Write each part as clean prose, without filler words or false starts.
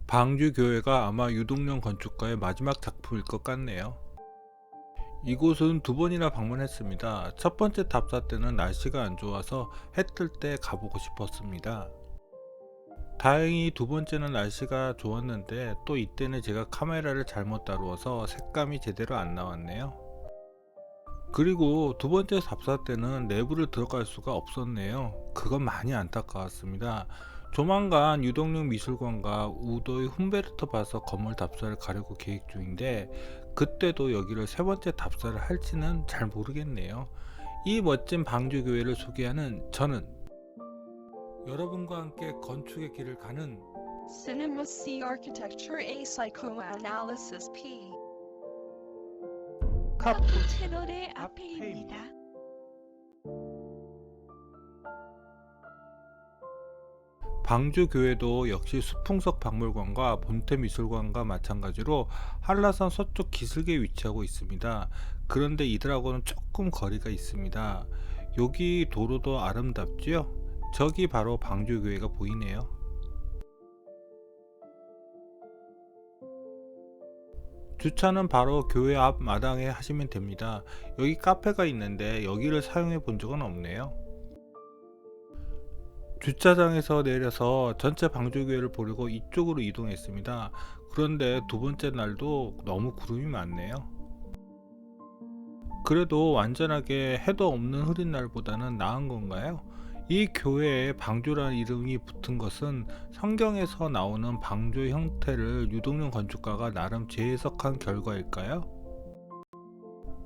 방주교회가 아마 유동령 건축가의 마지막 작품일 것 같네요. 이곳은 두 번이나 방문했습니다. 첫 번째 답사 때는 날씨가 안 좋아서 해 뜰 때 가보고 싶었습니다. 다행히 두 번째는 날씨가 좋았는데 또 이때는 제가 카메라를 잘못 다루어서 색감이 제대로 안 나왔네요. 그리고 두 번째 답사 때는 내부를 들어갈 수가 없었네요. 그건 많이 안타까웠습니다. 조만간 유동령 미술관과 우도의 훔베르토 바서 건물 답사를 가려고 계획 중인데 그때도 여기를 세 번째 답사를 할지는 잘 모르겠네요. 이 멋진 방주교회를 소개하는 저는 여러분과 함께 건축의 길을 가는 Cinema C Architecture A Psychoanalysis P 카푸 채널의 앞에입니다. 방주교회도 역시 수풍석 박물관과 본태미술관과 마찬가지로 한라산 서쪽 기슭에 위치하고 있습니다. 그런데 이들하고는 조금 거리가 있습니다. 여기 도로도 아름답지요? 저기 바로 방주교회가 보이네요. 주차는 바로 교회 앞 마당에 하시면 됩니다. 여기 카페가 있는데 여기를 사용해 본 적은 없네요. 주차장에서 내려서 전체 방주교회를 보려고 이쪽으로 이동했습니다. 그런데 두 번째 날도 너무 구름이 많네요. 그래도 완전하게 해도 없는 흐린 날보다는 나은 건가요? 이 교회에 방주라는 이름이 붙은 것은 성경에서 나오는 방주의 형태를 유동령 건축가가 나름 재해석한 결과일까요?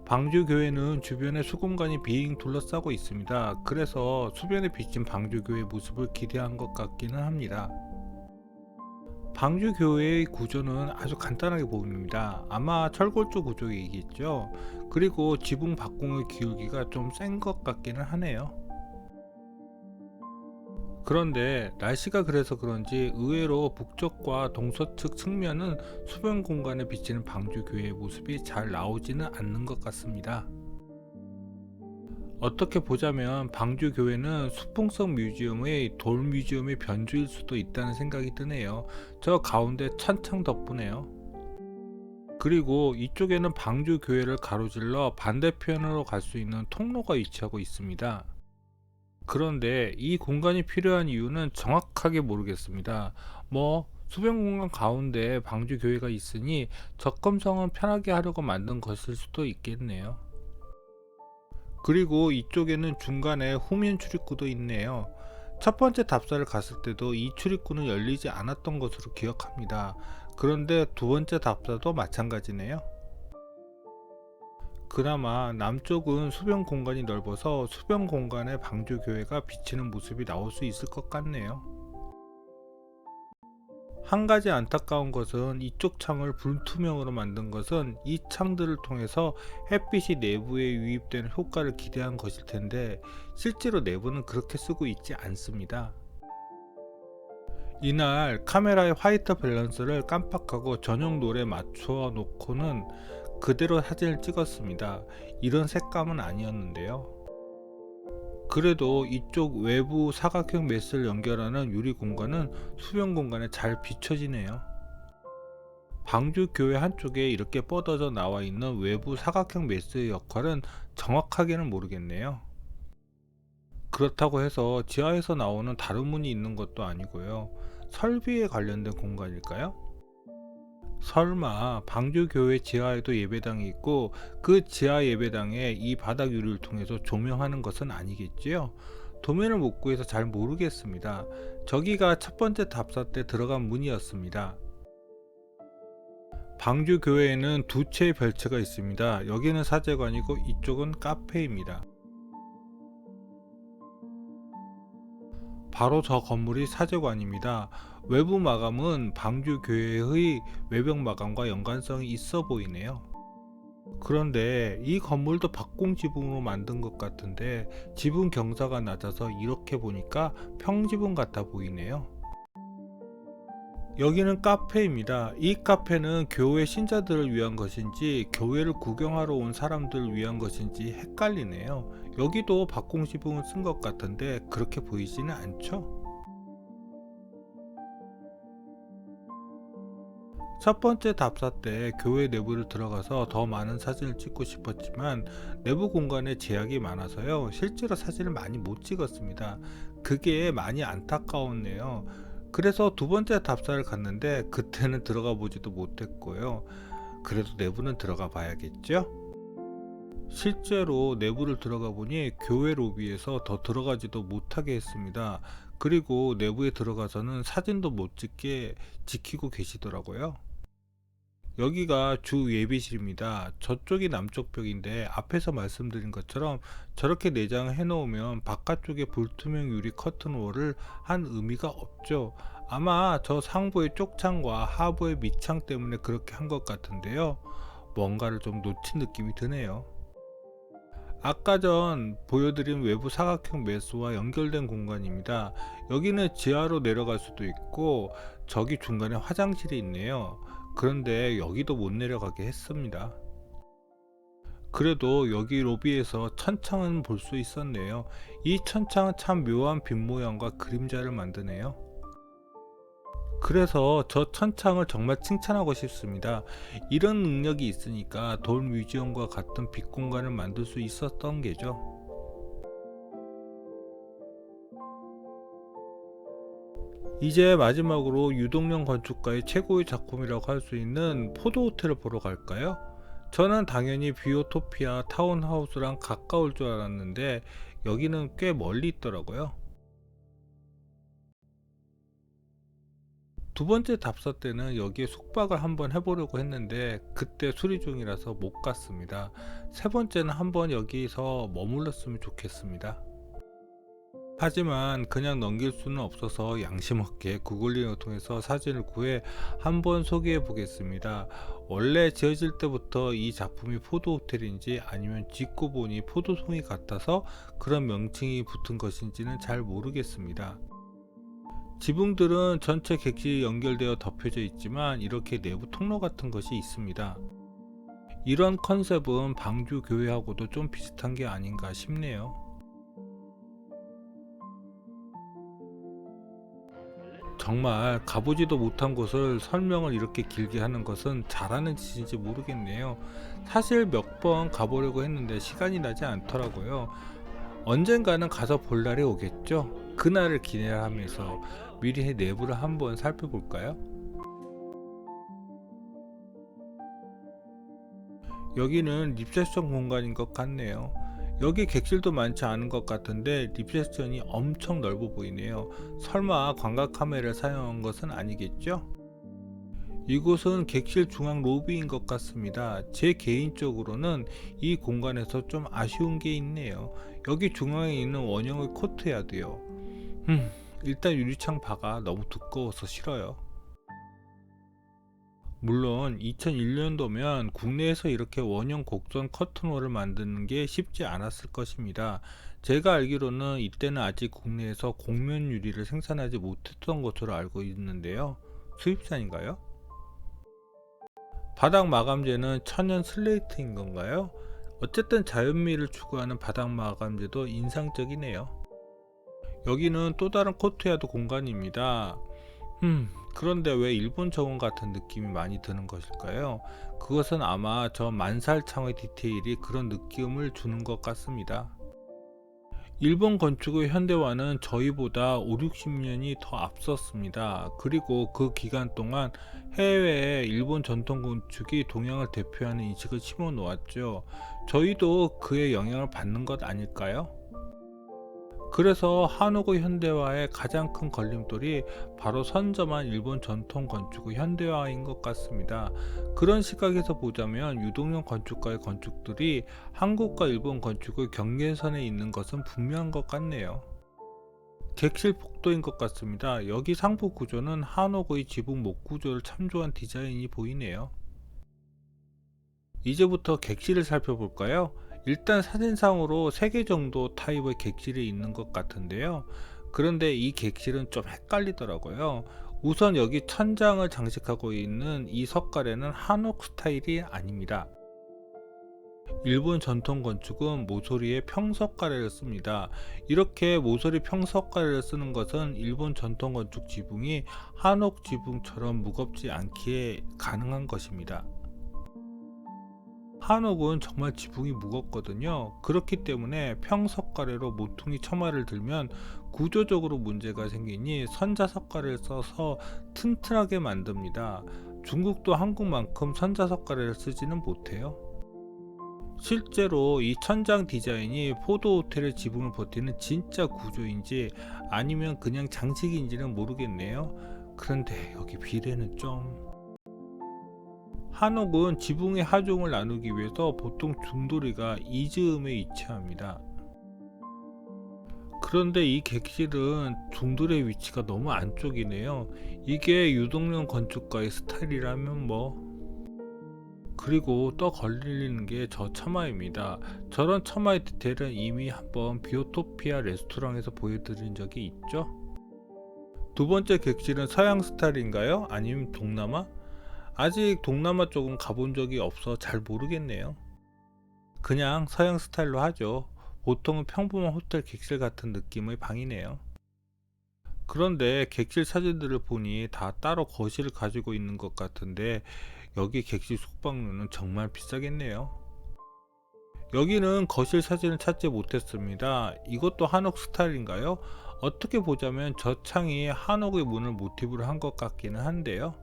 방주교회는 주변에 수공간이 빙 둘러싸고 있습니다. 그래서 수변에 비친 방주교회 모습을 기대한 것 같기는 합니다. 방주교회의 구조는 아주 간단하게 보입니다. 아마 철골조 구조이겠죠. 그리고 지붕 박공의 기울기가 좀 센 것 같기는 하네요. 그런데 날씨가 그래서 그런지 의외로 북쪽과 동서측 측면은 수변 공간에 비치는 방주교회의 모습이 잘 나오지는 않는 것 같습니다. 어떻게 보자면 방주교회는 수풍석 뮤지엄의 돌 뮤지엄의 변주일 수도 있다는 생각이 드네요. 저 가운데 찬창 덕분에요. 그리고 이쪽에는 방주교회를 가로질러 반대편으로 갈 수 있는 통로가 위치하고 있습니다. 그런데 이 공간이 필요한 이유는 정확하게 모르겠습니다. 수변 공간 가운데 방주교회가 있으니 접근성은 편하게 하려고 만든 것일 수도 있겠네요. 그리고 이쪽에는 중간에 후면 출입구도 있네요. 첫 번째 답사를 갔을 때도 이 출입구는 열리지 않았던 것으로 기억합니다. 그런데 두 번째 답사도 마찬가지네요. 그나마 남쪽은 수변 공간이 넓어서 수변 공간에 방주교회가 비치는 모습이 나올 수 있을 것 같네요. 한 가지 안타까운 것은 이쪽 창을 불투명으로 만든 것은 이 창들을 통해서 햇빛이 내부에 유입되는 효과를 기대한 것일 텐데 실제로 내부는 그렇게 쓰고 있지 않습니다. 이날 카메라의 화이트 밸런스를 깜빡하고 전용 롤에 맞추어 놓고는 그대로 사진을 찍었습니다. 이런 색감은 아니었는데요. 그래도 이쪽 외부 사각형 메스를 연결하는 유리 공간은 수변 공간에 잘 비춰지네요. 방주 교회 한쪽에 이렇게 뻗어져 나와 있는 외부 사각형 메스의 역할은 정확하게는 모르겠네요. 그렇다고 해서 지하에서 나오는 다른 문이 있는 것도 아니고요. 설비에 관련된 공간일까요? 설마 방주교회 지하에도 예배당이 있고 그 지하 예배당에 이 바닥 유리를 통해서 조명하는 것은 아니겠지요? 도면을 못 구해서 잘 모르겠습니다. 저기가 첫 번째 답사 때 들어간 문이었습니다. 방주교회에는 두 채의 별채가 있습니다. 여기는 사제관이고 이쪽은 카페입니다. 바로 저 건물이 사제관입니다. 외부 마감은 방주교회의 외벽 마감과 연관성이 있어 보이네요. 그런데 이 건물도 박공지붕으로 만든 것 같은데 지붕 경사가 낮아서 이렇게 보니까 평지붕 같아 보이네요. 여기는 카페입니다. 이 카페는 교회 신자들을 위한 것인지 교회를 구경하러 온 사람들을 위한 것인지 헷갈리네요. 여기도 박공지붕을 쓴 것 같은데 그렇게 보이지는 않죠? 첫 번째 답사 때 교회 내부를 들어가서 더 많은 사진을 찍고 싶었지만 내부 공간에 제약이 많아서요. 실제로 사진을 많이 못 찍었습니다. 그게 많이 안타까웠네요. 그래서 두 번째 답사를 갔는데 그때는 들어가 보지도 못했고요. 그래도 내부는 들어가 봐야겠죠? 실제로 내부를 들어가 보니 교회 로비에서 더 들어가지도 못하게 했습니다. 그리고 내부에 들어가서는 사진도 못 찍게 지키고 계시더라고요. 여기가 주 예배실입니다. 저쪽이 남쪽 벽인데 앞에서 말씀드린 것처럼 저렇게 내장을 해놓으면 바깥쪽에 불투명 유리 커튼월을 한 의미가 없죠. 아마 저 상부의 쪽창과 하부의 밑창 때문에 그렇게 한 것 같은데요. 뭔가를 좀 놓친 느낌이 드네요. 아까 전 보여드린 외부 사각형 메스와 연결된 공간입니다. 여기는 지하로 내려갈 수도 있고 저기 중간에 화장실이 있네요. 그런데 여기도 못 내려가게 했습니다. 그래도 여기 로비에서 천창은 볼 수 있었네요. 이 천창은 참 묘한 빛 모양과 그림자를 만드네요. 그래서 저 천창을 정말 칭찬하고 싶습니다. 이런 능력이 있으니까 돌 뮤지엄과 같은 빛 공간을 만들 수 있었던 게죠. 이제 마지막으로 유동령 건축가의 최고의 작품이라고 할 수 있는 포도 호텔을 보러 갈까요? 저는 당연히 비오토피아 타운하우스랑 가까울 줄 알았는데 여기는 꽤 멀리 있더라고요. 두 번째 답사 때는 여기에 숙박을 한번 해보려고 했는데 그때 수리 중이라서 못 갔습니다. 세 번째는 한번 여기서 머물렀으면 좋겠습니다. 하지만 그냥 넘길 수는 없어서 양심 없게 구글링을 통해서 사진을 구해 한번 소개해 보겠습니다. 원래 지어질 때부터 이 작품이 포도 호텔인지 아니면 짓고 보니 포도송이 같아서 그런 명칭이 붙은 것인지는 잘 모르겠습니다. 지붕들은 전체 객실이 연결되어 덮여져 있지만 이렇게 내부 통로 같은 것이 있습니다. 이런 컨셉은 방주 교회하고도 좀 비슷한 게 아닌가 싶네요. 정말 가보지도 못한 곳을 설명을 이렇게 길게 하는 것은 잘하는 짓인지 모르겠네요. 사실 몇 번 가보려고 했는데 시간이 나지 않더라고요. 언젠가는 가서 볼 날이 오겠죠. 그날을 기대하면서 미리 내부를 한번 살펴볼까요? 여기는 리셉션 공간인 것 같네요. 여기 객실도 많지 않은 것 같은데 리셉션이 엄청 넓어 보이네요. 설마 광각 카메라를 사용한 것은 아니겠죠? 이곳은 객실 중앙 로비인 것 같습니다. 제 개인적으로는 이 공간에서 좀 아쉬운 게 있네요. 여기 중앙에 있는 원형의 코트야드요. 일단 유리창 바가 너무 두꺼워서 싫어요. 물론 2001년도면 국내에서 이렇게 원형 곡선 커튼홀을 만드는 게 쉽지 않았을 것입니다. 제가 알기로는 이때는 아직 국내에서 곡면 유리를 생산하지 못했던 것으로 알고 있는데요. 수입산인가요? 바닥 마감재는 천연 슬레이트인 건가요? 어쨌든 자연미를 추구하는 바닥 마감재도 인상적이네요. 여기는 또 다른 코트야드 공간입니다. 그런데 왜 일본 정원 같은 느낌이 많이 드는 것일까요? 그것은 아마 저 만살창의 디테일이 그런 느낌을 주는 것 같습니다. 일본 건축의 현대화는 저희보다 5, 60년이 더 앞섰습니다. 그리고 그 기간 동안 해외에 일본 전통 건축이 동양을 대표하는 인식을 심어 놓았죠. 저희도 그의 영향을 받는 것 아닐까요? 그래서 한옥의 현대화의 가장 큰 걸림돌이 바로 선점한 일본 전통 건축의 현대화인 것 같습니다. 그런 시각에서 보자면 유동형 건축가의 건축들이 한국과 일본 건축의 경계선에 있는 것은 분명한 것 같네요. 객실 복도인 것 같습니다. 여기 상부 구조는 한옥의 지붕 목 구조를 참조한 디자인이 보이네요. 이제부터 객실을 살펴볼까요? 일단 사진상으로 3개 정도 타입의 객실이 있는 것 같은데요. 그런데 이 객실은 좀 헷갈리더라고요. 우선 여기 천장을 장식하고 있는 이 석가래는 한옥 스타일이 아닙니다. 일본 전통 건축은 모서리에 평석가래를 씁니다. 이렇게 모서리 평석가래를 쓰는 것은 일본 전통 건축 지붕이 한옥 지붕처럼 무겁지 않기에 가능한 것입니다. 한옥은 정말 지붕이 무겁거든요. 그렇기 때문에 평석가래로 모퉁이 처마를 들면 구조적으로 문제가 생기니 선자석가래를 써서 튼튼하게 만듭니다. 중국도 한국만큼 선자석가래를 쓰지는 못해요. 실제로 이 천장 디자인이 포도 호텔의 지붕을 버티는 진짜 구조인지 아니면 그냥 장식인지는 모르겠네요. 그런데 여기 비례는 좀... 한옥은 지붕의 하중을 나누기 위해서 보통 중도리가 이즈음에 위치합니다. 그런데 이 객실은 중도리의 위치가 너무 안쪽이네요. 이게 유동룡 건축가의 스타일이라면 뭐... 그리고 또 걸리는 게 저 처마입니다. 저런 처마의 디테일은 이미 한번 비오토피아 레스토랑에서 보여드린 적이 있죠. 두 번째 객실은 서양 스타일인가요? 아니면 동남아? 아직 동남아 쪽은 가본 적이 없어 잘 모르겠네요. 그냥 서양 스타일로 하죠. 보통은 평범한 호텔 객실 같은 느낌의 방이네요. 그런데 객실 사진들을 보니 다 따로 거실을 가지고 있는 것 같은데 여기 객실 숙박료는 정말 비싸겠네요. 여기는 거실 사진을 찾지 못했습니다. 이것도 한옥 스타일인가요? 어떻게 보자면 저 창이 한옥의 문을 모티브로 한 것 같기는 한데요.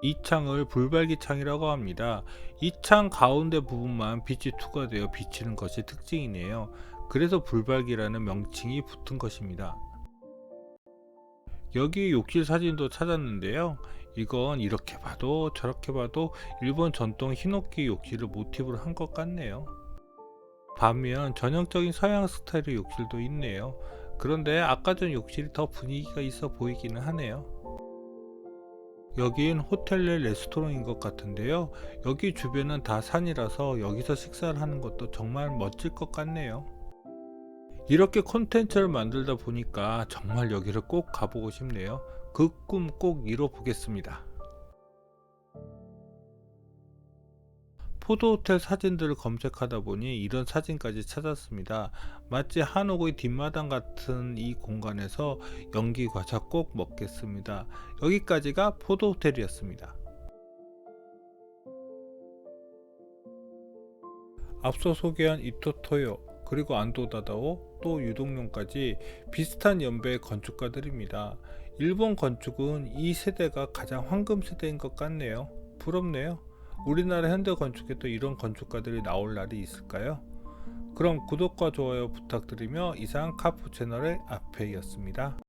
이 창을 불발기 창이라고 합니다. 이 창 가운데 부분만 빛이 투과되어 비치는 것이 특징이네요. 그래서 불발기라는 명칭이 붙은 것입니다. 여기 욕실 사진도 찾았는데요. 이건 이렇게 봐도 저렇게 봐도 일본 전통 히노키 욕실을 모티브로 한 것 같네요. 반면 전형적인 서양 스타일의 욕실도 있네요. 그런데 아까 전 욕실이 더 분위기가 있어 보이기는 하네요. 여긴 호텔 내 레스토랑인 것 같은데요. 여기 주변은 다 산이라서 여기서 식사를 하는 것도 정말 멋질 것 같네요. 이렇게 콘텐츠를 만들다 보니까 정말 여기를 꼭 가보고 싶네요. 그 꿈 꼭 이뤄보겠습니다. 포도호텔 사진들을 검색하다 보니 이런 사진까지 찾았습니다. 마치 한옥의 뒷마당 같은 이 공간에서 연기 과자 꼭 먹겠습니다. 여기까지가 포도호텔이었습니다. 앞서 소개한 이토토요 그리고 안도다다오 또 유동룡까지 비슷한 연배의 건축가들입니다. 일본 건축은 이 세대가 가장 황금 세대인 것 같네요. 부럽네요. 우리나라 현대 건축에도 이런 건축가들이 나올 날이 있을까요? 그럼 구독과 좋아요 부탁드리며 이상 카푸 채널의 아페이였습니다.